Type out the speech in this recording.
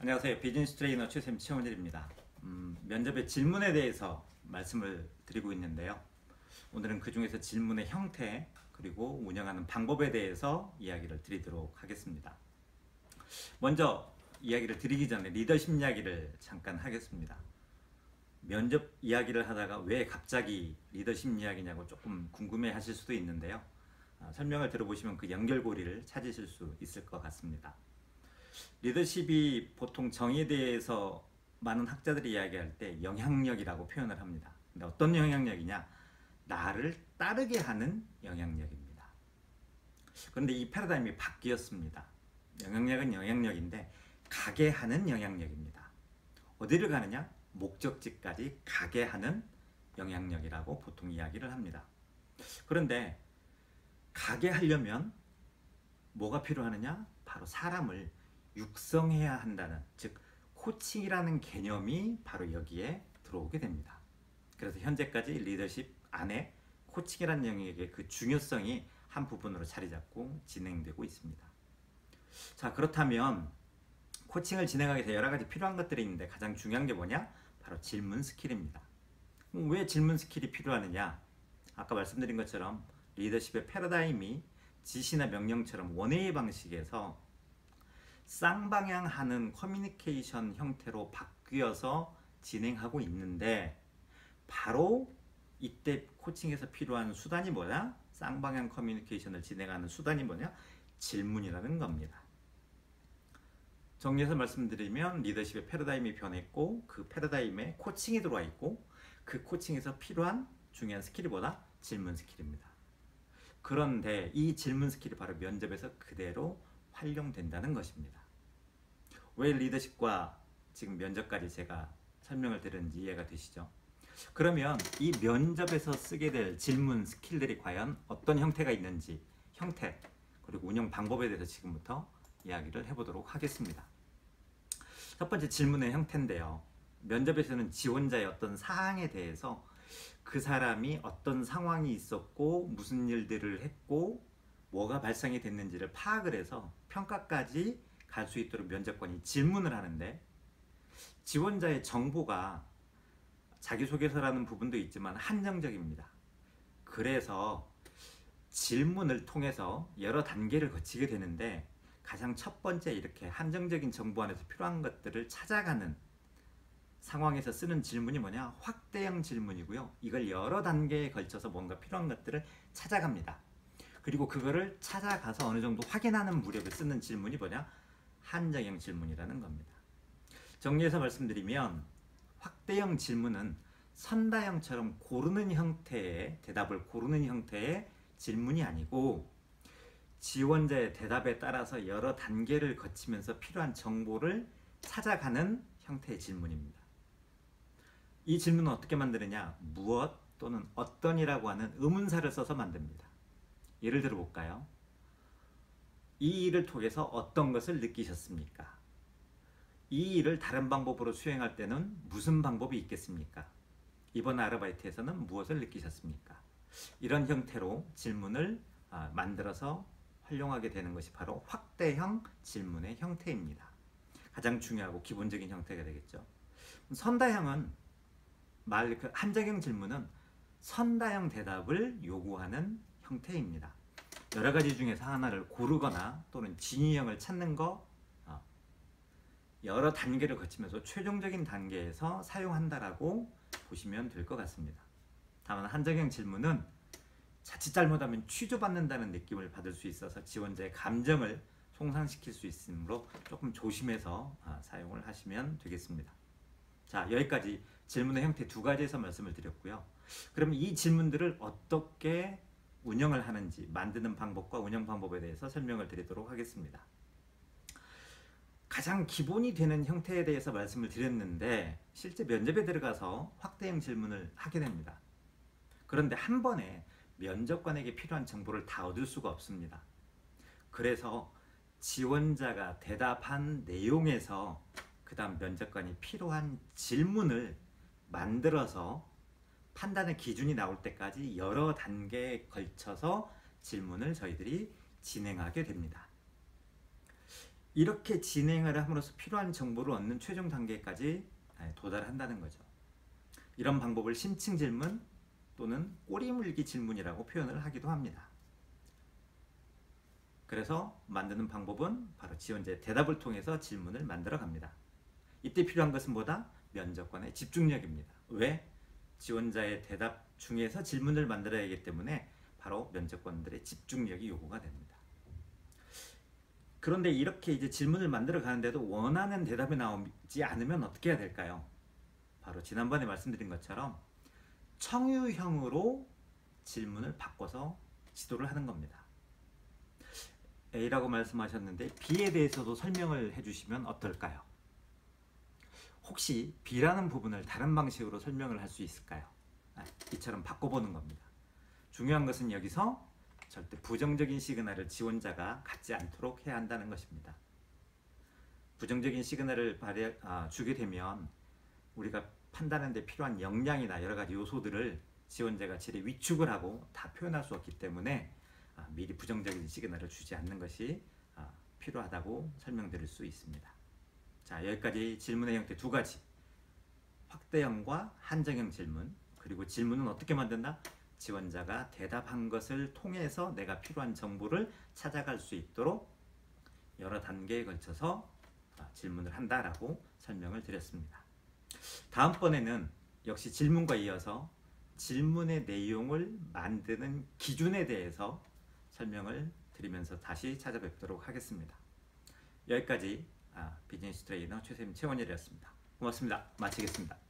안녕하세요. 비즈니스 트레이너 최쌤 최원일입니다. 면접의 질문에 대해서 말씀을 드리고 있는데요. 오늘은 그 중에서 질문의 형태 그리고 운영하는 방법에 대해서 이야기를 드리도록 하겠습니다. 먼저 이야기를 드리기 전에 리더십 이야기를 잠깐 하겠습니다. 면접 이야기를 하다가 왜 갑자기 리더십 이야기냐고 조금 궁금해 하실 수도 있는데요. 설명을 들어보시면 그 연결고리를 찾으실 수 있을 것 같습니다. 리더십이 보통 정의에 대해서 많은 학자들이 이야기할 때 영향력이라고 표현을 합니다. 근데 어떤 영향력이냐? 나를 따르게 하는 영향력입니다. 그런데 이 패러다임이 바뀌었습니다. 영향력은 영향력인데 가게 하는 영향력입니다. 어디를 가느냐? 목적지까지 가게 하는 영향력이라고 보통 이야기를 합니다. 그런데 가게 하려면 뭐가 필요하느냐? 바로 사람을 육성해야 한다는, 즉 코칭이라는 개념이 바로 여기에 들어오게 됩니다. 그래서 현재까지 리더십 안에 코칭이라는 영역의 그 중요성이 한 부분으로 자리 잡고 진행되고 있습니다. 자, 그렇다면 코칭을 진행하기 위해서 여러 가지 필요한 것들이 있는데 가장 중요한 게 뭐냐? 바로 질문 스킬입니다. 왜 질문 스킬이 필요하느냐? 아까 말씀드린 것처럼 리더십의 패러다임이 지시나 명령처럼 원웨이 방식에서 쌍방향하는 커뮤니케이션 형태로 바뀌어서 진행하고 있는데, 바로 이때 코칭에서 필요한 수단이 뭐냐? 쌍방향 커뮤니케이션을 진행하는 수단이 뭐냐? 질문이라는 겁니다. 정리해서 말씀드리면 리더십의 패러다임이 변했고 그 패러다임에 코칭이 들어와 있고 그 코칭에서 필요한 중요한 스킬이 뭐다? 질문 스킬입니다. 그런데 이 질문 스킬이 바로 면접에서 그대로 활용된다는 것입니다. 왜 리더십과 지금 면접까지 제가 설명을 드렸는지 이해가 되시죠? 그러면 이 면접에서 쓰게 될 질문 스킬들이 과연 어떤 형태가 있는지, 형태 그리고 운영 방법에 대해서 지금부터 이야기를 해보도록 하겠습니다. 첫 번째 질문의 형태인데요. 면접에서는 지원자의 어떤 사항에 대해서 그 사람이 어떤 상황이 있었고 무슨 일들을 했고 뭐가 발생이 됐는지를 파악을 해서 평가까지 갈 수 있도록 면접관이 질문을 하는데, 지원자의 정보가 자기소개서라는 부분도 있지만 한정적입니다. 그래서 질문을 통해서 여러 단계를 거치게 되는데 가장 첫 번째 이렇게 한정적인 정보 안에서 필요한 것들을 찾아가는 상황에서 쓰는 질문이 뭐냐? 확대형 질문이고요. 이걸 여러 단계에 걸쳐서 뭔가 필요한 것들을 찾아갑니다. 그리고 그거를 찾아가서 어느 정도 확인하는 무렵에 쓰는 질문이 뭐냐? 한정형 질문이라는 겁니다. 정리해서 말씀드리면 확대형 질문은 선다형처럼 고르는 형태의 대답을 고르는 형태의 질문이 아니고 지원자의 대답에 따라서 여러 단계를 거치면서 필요한 정보를 찾아가는 형태의 질문입니다. 이 질문은 어떻게 만드느냐? 무엇 또는 어떤이라고 하는 의문사를 써서 만듭니다. 예를 들어 볼까요? 이 일을 통해서 어떤 것을 느끼셨습니까? 이 일을 다른 방법으로 수행할 때는 무슨 방법이 있겠습니까? 이번 아르바이트에서는 무엇을 느끼셨습니까? 이런 형태로 질문을 만들어서 활용하게 되는 것이 바로 확대형 질문의 형태입니다. 가장 중요하고 기본적인 형태가 되겠죠. 선다형은 한정형 질문은 선다형 대답을 요구하는 형태입니다. 여러 가지 중에서 하나를 고르거나 또는 진위형을 찾는 거, 여러 단계를 거치면서 최종적인 단계에서 사용한다라고 보시면 될 것 같습니다. 다만 한정형 질문은 자칫 잘못하면 취조받는다는 느낌을 받을 수 있어서 지원자의 감정을 손상시킬 수 있으므로 조금 조심해서 사용을 하시면 되겠습니다. 자, 여기까지 질문의 형태 두 가지에서 말씀을 드렸고요. 그럼 이 질문들을 어떻게 운영을 하는지, 만드는 방법과 운영 방법에 대해서 설명을 드리도록 하겠습니다. 가장 기본이 되는 형태에 대해서 말씀을 드렸는데 실제 면접에 들어가서 확대형 질문을 하게 됩니다. 그런데 한 번에 면접관에게 필요한 정보를 다 얻을 수가 없습니다. 그래서 지원자가 대답한 내용에서 그 다음 면접관이 필요한 질문을 만들어서 판단의 기준이 나올 때까지 여러 단계에 걸쳐서 질문을 저희들이 진행하게 됩니다. 이렇게 진행을 함으로써 필요한 정보를 얻는 최종 단계까지 도달한다는 거죠. 이런 방법을 심층 질문 또는 꼬리물기 질문이라고 표현을 하기도 합니다. 그래서 만드는 방법은 바로 지원자의 대답을 통해서 질문을 만들어 갑니다. 이때 필요한 것은 뭐다? 면접관의 집중력입니다. 왜? 지원자의 대답 중에서 질문을 만들어야 하기 때문에 바로 면접관들의 집중력이 요구가 됩니다. 그런데 이렇게 이제 질문을 만들어 가는데도 원하는 대답이 나오지 않으면 어떻게 해야 될까요? 바로 지난번에 말씀드린 것처럼 청유형으로 질문을 바꿔서 지도를 하는 겁니다. A라고 말씀하셨는데 B에 대해서도 설명을 해주시면 어떨까요? 혹시 B라는 부분을 다른 방식으로 설명을 할 수 있을까요? 이처럼 바꿔보는 겁니다. 중요한 것은 여기서 절대 부정적인 시그널을 지원자가 갖지 않도록 해야 한다는 것입니다. 부정적인 시그널을 주게 되면 우리가 판단하는 데 필요한 역량이나 여러 가지 요소들을 지원자가 지레 위축을 하고 다 표현할 수 없기 때문에 미리 부정적인 시그널을 주지 않는 것이 필요하다고 설명드릴 수 있습니다. 자, 여기까지 질문의 형태 두 가지, 확대형과 한정형 질문, 그리고 질문은 어떻게 만든다? 지원자가 대답한 것을 통해서 내가 필요한 정보를 찾아갈 수 있도록 여러 단계에 걸쳐서 질문을 한다라고 설명을 드렸습니다. 다음번에는 역시 질문과 이어서 질문의 내용을 만드는 기준에 대해서 설명을 드리면서 다시 찾아뵙도록 하겠습니다. 여기까지 비즈니스 트레이너 최세임 최원일이었습니다. 고맙습니다. 마치겠습니다.